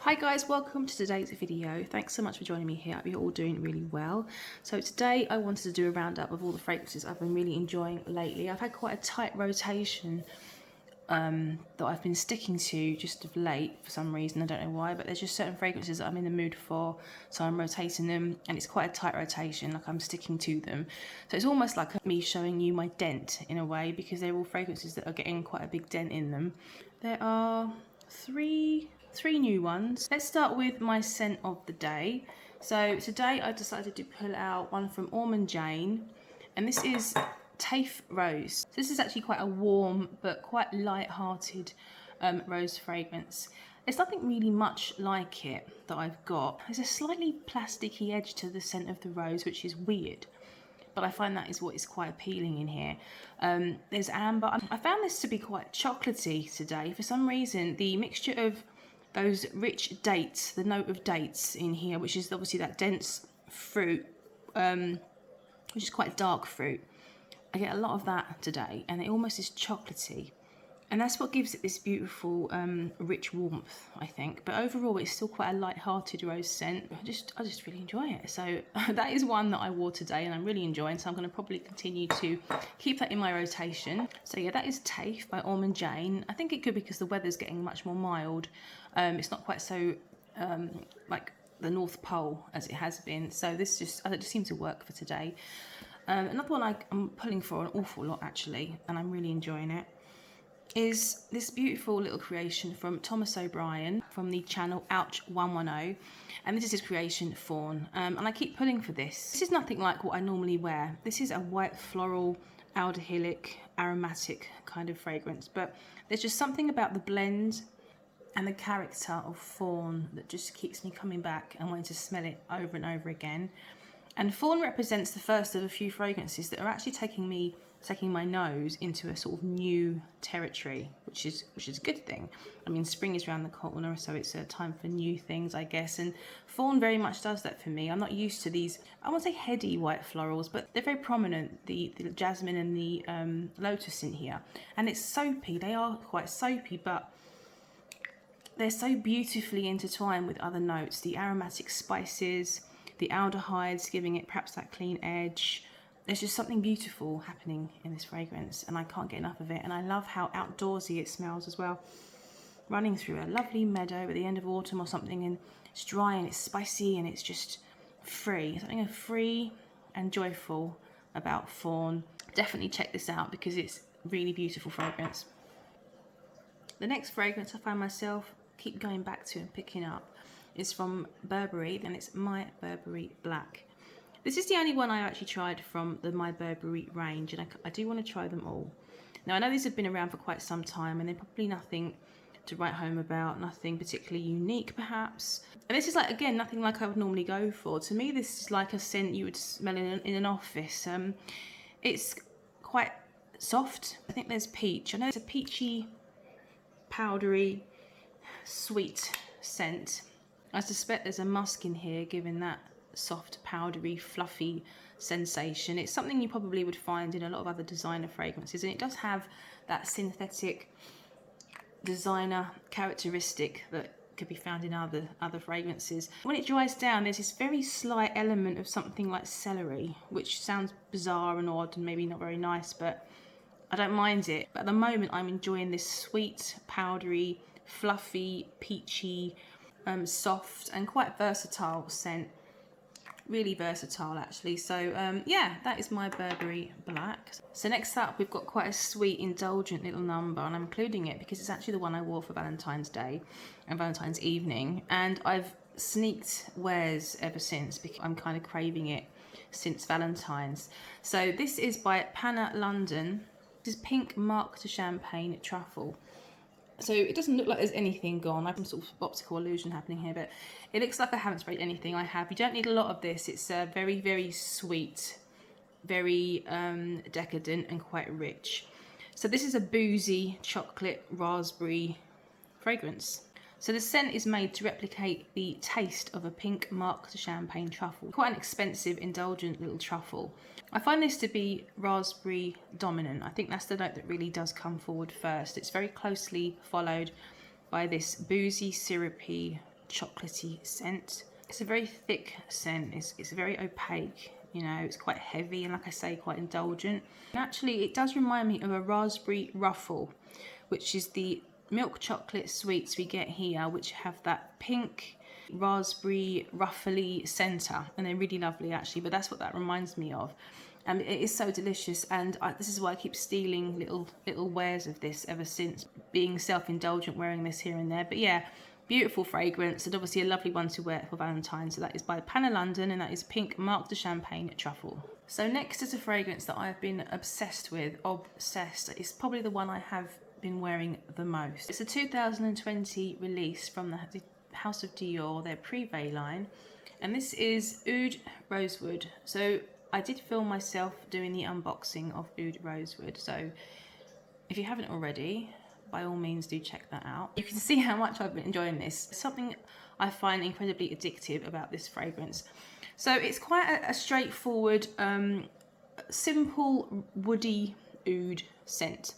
Hi guys, welcome to today's video. Thanks so much for joining me here. I hope you're all doing really well. So today I wanted to do a roundup of all the fragrances I've been really enjoying lately. I've had quite a tight rotation that I've been sticking to just of late for some reason. I don't know why, but there's just certain fragrances that I'm in the mood for, so I'm rotating them, and it's quite a tight rotation, like I'm sticking to them. So it's almost like me showing you my dent in a way, because they're all fragrances that are getting quite a big dent in them. There are three new ones. Let's start with my scent of the day. So today I decided to pull out one from Ormande, and this is Tafe Rose. So this is actually quite a warm but quite light-hearted rose fragrance. There's nothing really much like it that I've got. There's a slightly plasticky edge to the scent of the rose, which is weird, but I find that is what is quite appealing in here. There's amber. I found this to be quite chocolatey today. For some reason, the mixture of those rich dates, the note of dates in here, which is obviously that dense fruit, which is quite dark fruit. I get a lot of that today, and it almost is chocolatey. And that's what gives it this beautiful, rich warmth, I think. But overall, it's still quite a light-hearted rose scent. I just really enjoy it. So that is one that I wore today, and I'm really enjoying. So I'm going to probably continue to keep that in my rotation. So yeah, that is Tafe by Ormande. I think it could be because the weather's getting much more mild. It's not quite so like the North Pole as it has been. So this just seems to work for today. Another one I'm pulling for an awful lot actually, and I'm really enjoying it, is this beautiful little creation from Thomas O'Brien from the channel Ouch 110, and this is his creation Fawn, and I keep pulling for this. This is nothing like what I normally wear. This is a white floral aldehydic aromatic kind of fragrance, but there's just something about the blend and the character of Fawn that just keeps me coming back and wanting to smell it over and over again. And Fawn represents the first of a few fragrances that are actually taking my nose into a sort of new territory, which is a good thing. I mean, spring is around the corner, so it's a time for new things, I guess. And Fawn very much does that for me. I'm not used to these, I won't say heady white florals, but they're very prominent, the jasmine and the lotus in here. And it's soapy. They are quite soapy, but they're so beautifully intertwined with other notes. The aromatic spices, the aldehydes giving it perhaps that clean edge. There's just something beautiful happening in this fragrance, and I can't get enough of it. And I love how outdoorsy it smells as well. Running through a lovely meadow at the end of autumn or something, and it's dry and it's spicy and it's just free. Something free and joyful about Fawn. Definitely check this out because it's really beautiful fragrance. The next fragrance I find myself keep going back to and picking up is from Burberry, and it's My Burberry Black. This is the only one I actually tried from the My Burberry range, and I do want to try them all. Now, I know these have been around for quite some time, and they're probably nothing to write home about, nothing particularly unique, perhaps. And this is, like, again, nothing like I would normally go for. To me, this is like a scent you would smell in an office. It's quite soft. I think there's peach. I know it's a peachy, powdery, sweet scent. I suspect there's a musk in here, giving that soft, powdery, fluffy sensation. It's something you probably would find in a lot of other designer fragrances, and it does have that synthetic designer characteristic that could be found in other fragrances. When it dries down, there's this very slight element of something like celery, which sounds bizarre and odd and maybe not very nice, but I don't mind it. But at the moment, I'm enjoying this sweet, powdery, fluffy, peachy, soft and quite versatile scent. Really versatile actually. So yeah, that is My Burberry Black. So next up, we've got quite a sweet, indulgent little number, and I'm including it because it's actually the one I wore for Valentine's Day and Valentine's evening, and I've sneaked wears ever since because I'm kind of craving it since Valentine's. So this is by Panah London. This is Pink Marc de Champagne Truffle. So it doesn't look like there's anything gone. I have some sort of optical illusion happening here, but it looks like I haven't sprayed anything. I have. You don't need a lot of this. It's very, very sweet, very decadent and quite rich. So this is a boozy chocolate raspberry fragrance. So the scent is made to replicate the taste of a pink Marc de Champagne truffle. Quite an expensive, indulgent little truffle. I find this to be raspberry dominant. I think that's the note that really does come forward first. It's very closely followed by this boozy, syrupy chocolatey scent. It's a very thick scent. It's very opaque. You know, it's quite heavy and, like I say, quite indulgent. And actually, it does remind me of a raspberry ruffle, which is the milk chocolate sweets we get here, which have that pink raspberry ruffly centre, and they're really lovely actually. But that's what that reminds me of. It is so delicious, and this is why I keep stealing little wares of this ever since, being self-indulgent, wearing this here and there. But yeah, beautiful fragrance, and obviously a lovely one to wear for Valentine's. So that is by Panah London, and that is Pink Marc de Champagne Truffle. So next is a fragrance that I've been obsessed with. It's probably the one I have been wearing the most. It's a 2020 release from the House of Dior, their Privé line, and this is Oud Rosewood. So I did film myself doing the unboxing of Oud Rosewood, so if you haven't already, by all means do check that out. You can see how much I've been enjoying this. Something I find incredibly addictive about this fragrance. So it's quite a straightforward, simple, woody oud scent.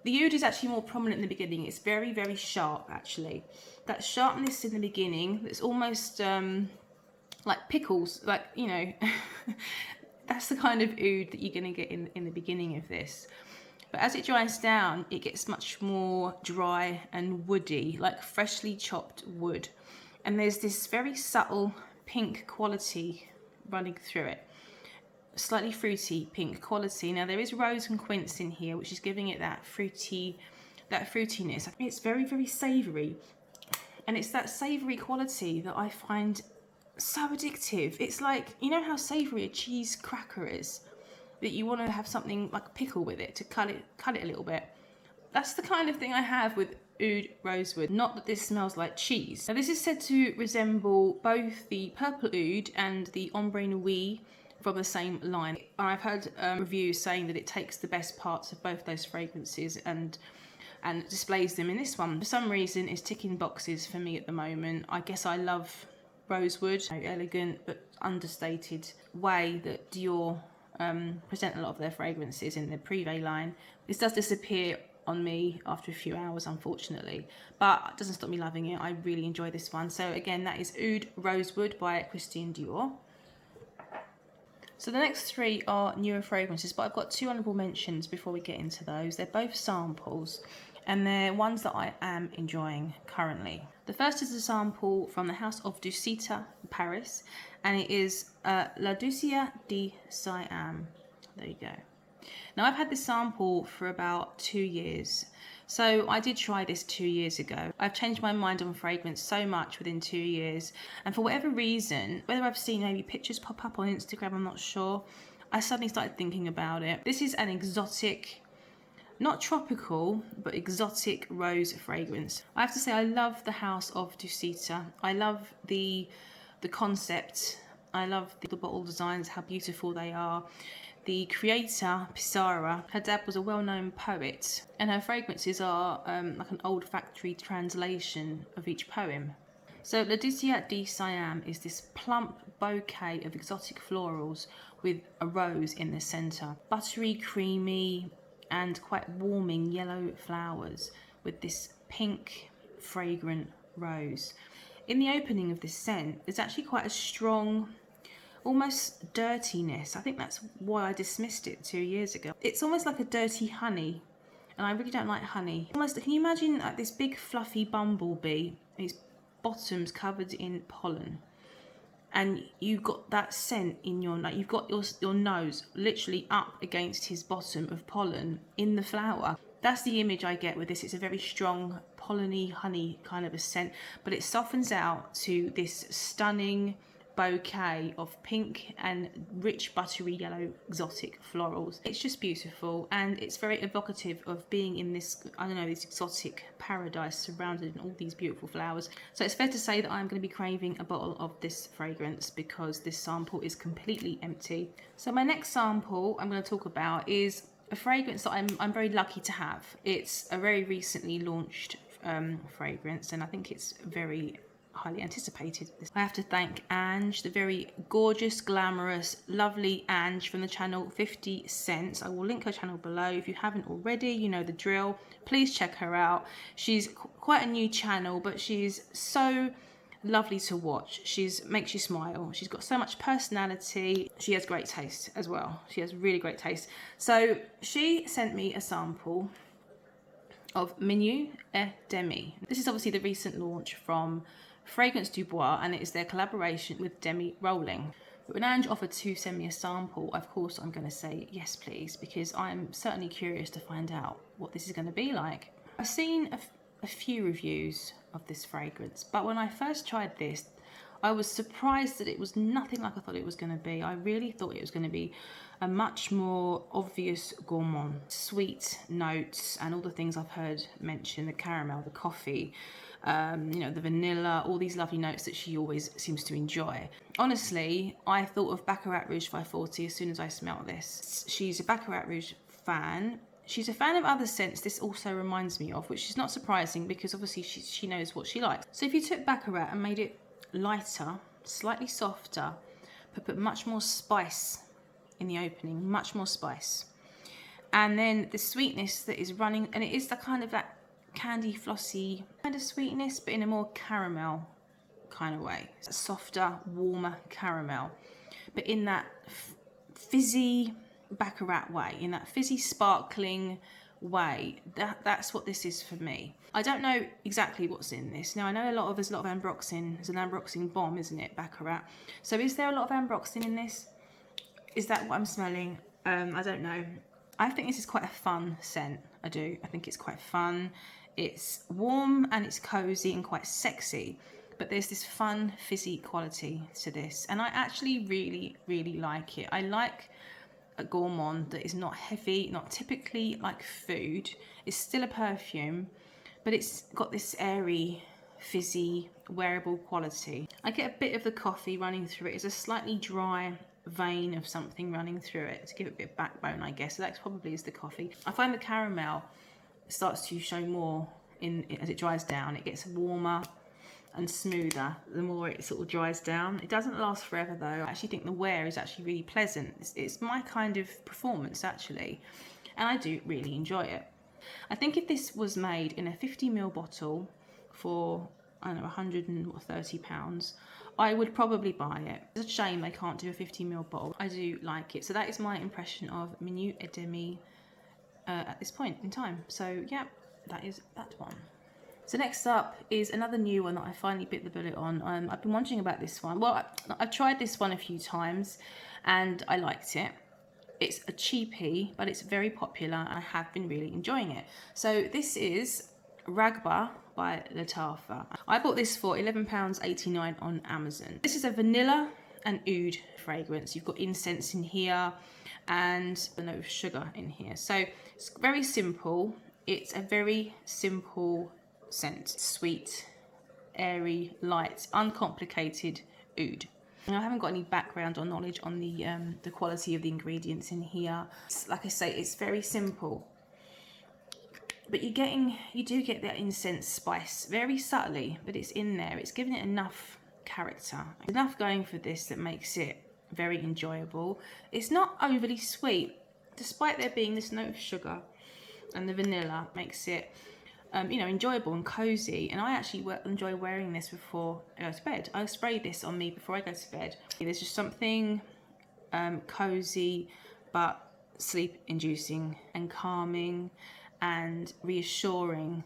The oud is actually more prominent in the beginning. It's very, very sharp actually. That sharpness in the beginning, it's almost like pickles, like, you know, that's the kind of oud that you're going to get in the beginning of this. But as it dries down, it gets much more dry and woody, like freshly chopped wood. And there's this very subtle pink quality running through it. Slightly fruity pink quality. Now there is rose and quince in here, which is giving it that fruitiness. It's very, very savoury. And it's that savoury quality that I find so addictive. It's like, you know how savoury a cheese cracker is? That you want to have something like a pickle with it to cut it a little bit. That's the kind of thing I have with Oud Rosewood. Not that this smells like cheese. Now this is said to resemble both the Purple Oud and the Ombre Nuit from the same line. I've heard reviews saying that it takes the best parts of both those fragrances and displays them in this one. For some reason, it's ticking boxes for me at the moment. I guess I love rosewood, elegant but understated way that Dior present a lot of their fragrances in their Privé line. This does disappear on me after a few hours, unfortunately, but it doesn't stop me loving it. I really enjoy this one. So again, that is Oud Rosewood by Christian Dior. So the next three are newer fragrances, but I've got two honourable mentions before we get into those. They're both samples, and they're ones that I am enjoying currently. The first is a sample from the House of Dusita, Paris, and it is Ducia di Siam. There you go. Now I've had this sample for about 2 years. So I did try this 2 years ago. I've changed my mind on fragrance so much within 2 years. And for whatever reason, whether I've seen maybe pictures pop up on Instagram, I'm not sure, I suddenly started thinking about it. This is an exotic, not tropical, but exotic rose fragrance. I have to say I love the House of Dusita. I love the concept. I love the bottle designs, how beautiful they are. The creator, Pissarra, her dad was a well-known poet, and her fragrances are like an olfactory translation of each poem. So Ducia di Siam is this plump bouquet of exotic florals with a rose in the centre. Buttery, creamy, and quite warming yellow flowers with this pink, fragrant rose. In the opening of this scent, there's actually quite a strong, almost dirtiness. I think that's why I dismissed it 2 years ago. It's almost like a dirty honey, and I really don't like honey. Almost, can you imagine like this big fluffy bumblebee, its bottoms covered in pollen, and you've got that scent in your, like, you've got your nose literally up against his bottom of pollen in the flower. That's the image I get with this. It's a very strong polleny honey kind of a scent, but it softens out to this stunning bouquet of pink and rich buttery yellow exotic florals. It's just beautiful, and it's very evocative of being in this, I don't know, this exotic paradise surrounded in all these beautiful flowers. So it's fair to say that I'm going to be craving a bottle of this fragrance because this sample is completely empty. So my next sample I'm going to talk about is a fragrance that I'm very lucky to have. It's a very recently launched fragrance, and I think it's very highly anticipated. I have to thank Ange, the very gorgeous, glamorous, lovely Ange from the channel 50 Cents. I will link her channel below. If you haven't already, you know the drill. Please check her out. She's quite a new channel, but she's so lovely to watch. Makes you smile. She's got so much personality. She has great taste as well. She has really great taste. So she sent me a sample of Minuit et Demi. This is obviously the recent launch from Fragrance du Bois, and it is their collaboration with Demi Rolling. But when Ange offered to send me a sample, of course I'm going to say yes please, because I'm certainly curious to find out what this is going to be like. I've seen a few reviews of this fragrance, but when I first tried this, I was surprised that it was nothing like I thought it was going to be. I really thought it was going to be a much more obvious gourmand, sweet notes and all the things I've heard mentioned, the caramel, the coffee, you know, the vanilla, all these lovely notes that she always seems to enjoy. Honestly, I thought of Baccarat Rouge 540 as soon as I smelled this. She's a Baccarat Rouge fan. She's a fan of other scents this also reminds me of, which is not surprising because obviously she knows what she likes. So if you took Baccarat and made it lighter, slightly softer, but put much more spice in the opening, much more spice, and then the sweetness that is running, and it is the kind of that candy flossy kind of sweetness, but in a more caramel kind of way. It's a softer, warmer caramel, but in that fizzy Baccarat way, in that fizzy sparkling way. That's what this is for me. I don't know exactly what's in this. Now I know there's a lot of ambroxan. It's an ambroxan bomb, isn't it, Baccarat? So is there a lot of ambroxan in this? Is that what I'm smelling? I don't know. I think this is quite a fun scent. I do. I think it's quite fun. It's warm and it's cozy and quite sexy, but there's this fun fizzy quality to this, and I actually really, really like it. I like a gourmand that is not heavy, not typically like food. It's still a perfume, but it's got this airy, fizzy, wearable quality. I get a bit of the coffee running through it. It's a slightly dry vein of something running through it to give it a bit of backbone, I guess. So that probably is the coffee. I find the caramel starts to show more as it dries down. It gets warmer and smoother the more it sort of dries down. It doesn't last forever though. I actually think the wear is actually really pleasant. It's my kind of performance actually, and I do really enjoy it. I think if this was made in a 50ml bottle for, I don't know, £130, I would probably buy it. It's a shame they can't do a 50ml bottle. I do like it. So that is my impression of Minuit et Demi at this point in time. So yeah, that is that one. So next up is another new one that I finally bit the bullet on. I've been wondering about this one. Well, I've tried this one a few times and I liked it. It's a cheapie, but it's very popular and I have been really enjoying it. So this is Ragba by LaTarfa. I bought this for £11.89 on Amazon. This is a vanilla and oud fragrance. You've got incense in here and a note of sugar in here. So it's very simple. It's a very simple scent. Sweet, airy, light, uncomplicated oud. And I haven't got any background or knowledge on the quality of the ingredients in here. Like I say, it's very simple. But you do get that incense spice very subtly, but it's in there. It's giving it enough character, enough going for this that makes it very enjoyable. It's not overly sweet, despite there being this note of sugar, and the vanilla makes it you know, enjoyable and cozy. And I actually enjoy wearing this before I go to bed. I spray this on me before I go to bed. There's just something cozy but sleep inducing and calming and reassuring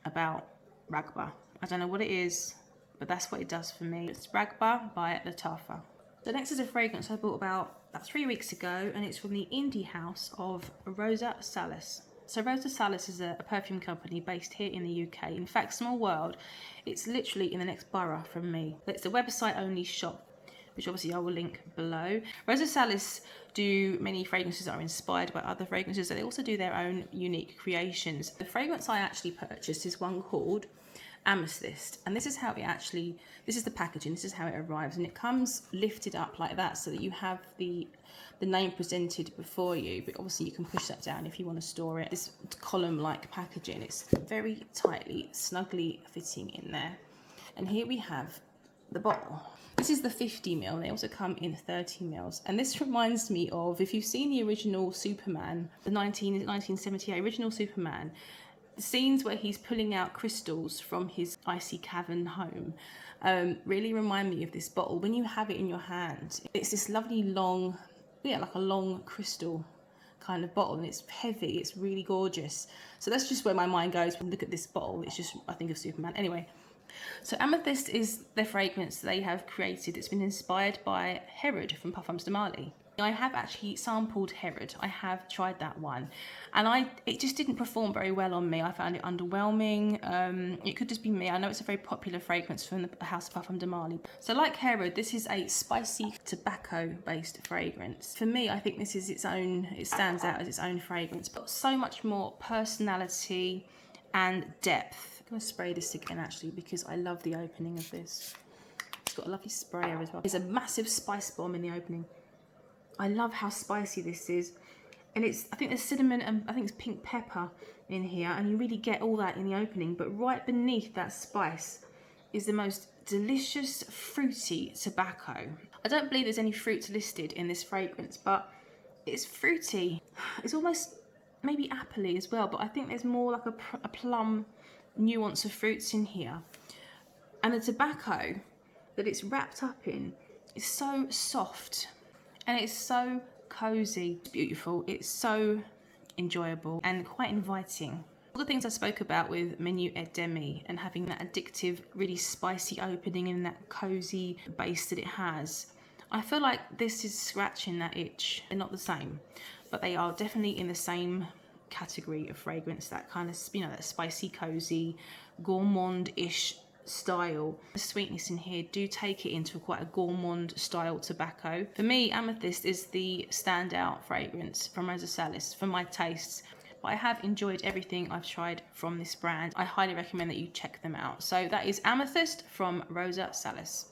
about Ragba. I don't know what it is, but that's what it does for me. It's Ragba by LaTarfa. So next is a fragrance I bought about 3 weeks ago, and it's from the indie house of Rosa Salas. So Rosa Salas is a perfume company based here in the UK. In fact, small world. It's literally in the next borough from me. It's a website only shop, which obviously I will link below. Rosa Salas do many fragrances that are inspired by other fragrances. They also do their own unique creations. The fragrance I actually purchased is one called Amethyst, and this is how this is the packaging, this is how it arrives, and it comes lifted up like that so that you have the name presented before you, but obviously you can push that down if you want to store it. This column like packaging, it's very tightly, snugly fitting in there, And here we have the bottle. This is the 50ml. They also come in 30ml. And this reminds me of, if you've seen the original Superman, the 1978 original Superman, the scenes where he's pulling out crystals from his icy cavern home really remind me of this bottle. When you have it in your hand, it's this lovely long, like a long crystal kind of bottle, and it's heavy, it's really gorgeous. So that's just where my mind goes when I look at this bottle. It's just, I think of Superman. Anyway, so Amethyst is the fragrance they have created. It's been inspired by Herod from Parfums de Marly. I have actually sampled Herod. I have tried that one, and it just didn't perform very well on me. I found it underwhelming. It could just be me. I know it's a very popular fragrance from the House of Parfums de Marly. So like Herod, this is a spicy tobacco-based fragrance. For me, I think this is its own, it stands out as its own fragrance, but so much more personality and depth. I'm going to spray this again actually because I love the opening of this. It's got a lovely sprayer as well. There's a massive spice bomb in the opening. I love how spicy this is, and I think there's cinnamon and I think it's pink pepper in here, and you really get all that in the opening, but right beneath that spice is the most delicious fruity tobacco. I don't believe there's any fruits listed in this fragrance, but it's fruity. It's almost maybe appley as well, but I think there's more like a plum nuance of fruits in here. And the tobacco that it's wrapped up in is so soft. And it's so cozy, it's beautiful, it's so enjoyable and quite inviting. All the things I spoke about with Minuit et Demi and having that addictive, really spicy opening and that cozy base that it has, I feel like this is scratching that itch. They're not the same, but they are definitely in the same category of fragrance, that kind of, that spicy, cozy, gourmand-ish style. The sweetness in here do take it into quite a gourmand style tobacco. For me, Amethyst is the standout fragrance from Rosa Salas for my tastes, but I have enjoyed everything I've tried from this brand. I highly recommend that you check them out. So that is Amethyst from Rosa Salas.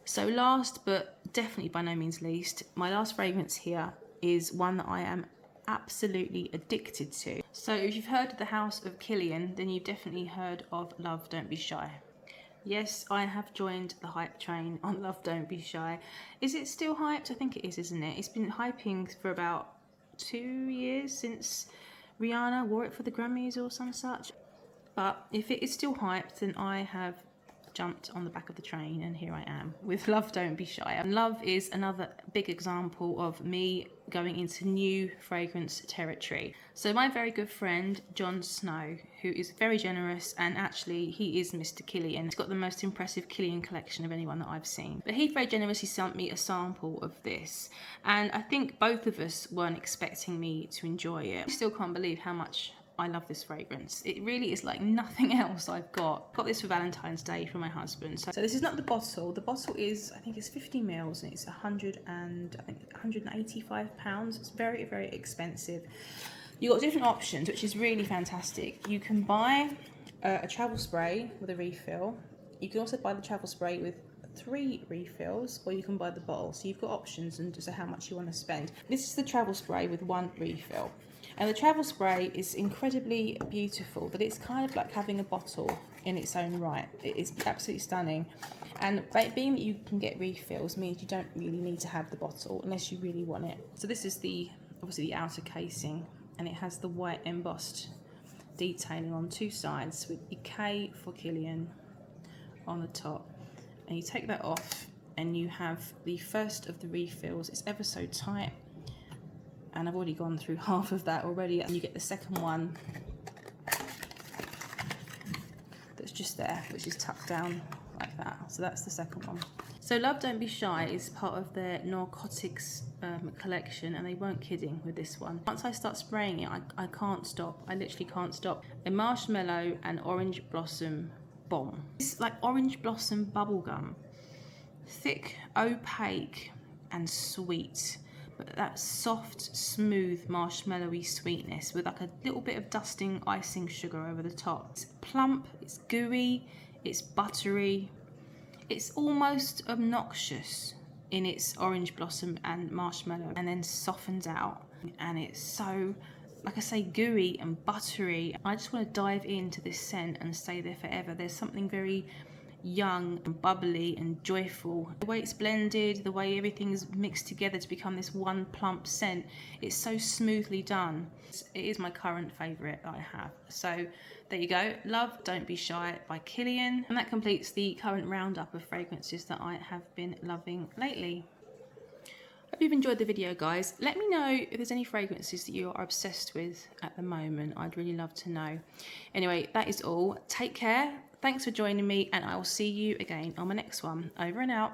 So last but definitely by no means least, my last fragrance here is one that I am absolutely addicted to. So if you've heard of the House of Kilian, then you've definitely heard of Love Don't Be Shy. Yes, I have joined the hype train on Love Don't Be Shy. Is it still hyped? I think it is, isn't it? It's been hyping for about 2 years since Rihanna wore it for the Grammys or some such. But if it is still hyped, then I have jumped on the back of the train, and here I am with Love Don't Be Shy. And Love is another big example of me going into new fragrance territory. So my very good friend Jon Snow, who is very generous, and actually he is Mr. Kilian. He's got the most impressive Kilian collection of anyone that I've seen. But he very generously sent me a sample of this, and I think both of us weren't expecting me to enjoy it. I still can't believe how much I love this fragrance. It really is like nothing else I've got. Got this for Valentine's Day for my husband. So this is not the bottle. The bottle is, I think it's 50ml, and it's 185 pounds. It's very, very expensive. You've got different options, which is really fantastic. You can buy a travel spray with a refill. You can also buy the travel spray with 3 refills, or you can buy the bottle. So you've got options and just how much you want to spend. This is the travel spray with 1 refill. And the travel spray is incredibly beautiful, that it's kind of like having a bottle in its own right. It is absolutely stunning. And being that you can get refills means you don't really need to have the bottle unless you really want it. So this is obviously the outer casing, and it has the white embossed detailing on 2 sides with the K for Kilian on the top. And you take that off and you have the first of the refills. It's ever so tight, and I've already gone through half of that already, and you get the second one that's just there, which is tucked down like that. So that's the second one. So Love Don't Be Shy is part of their narcotics collection, and they weren't kidding with this one. Once I start spraying it, I can't stop. I literally can't stop. A marshmallow and orange blossom bomb. It's like orange blossom bubblegum. Thick, opaque and sweet. But that soft, smooth, marshmallowy sweetness with like a little bit of dusting icing sugar over the top. It's plump, it's gooey, it's buttery. It's almost obnoxious in its orange blossom and marshmallow, and then softens out. And it's so, like I say, gooey and buttery. I just want to dive into this scent and stay there forever. There's something very young and bubbly and joyful. The way it's blended, the way everything's mixed together to become this one plump scent, it's so smoothly done. It is my current favourite that I have. So there you go, Love Don't Be Shy by Kilian. And that completes the current roundup of fragrances that I have been loving lately. Hope you've enjoyed the video, guys. Let me know if there's any fragrances that you are obsessed with at the moment. I'd really love to know. Anyway, that is all. Take care. Thanks for joining me, and I will see you again on my next one. Over and out.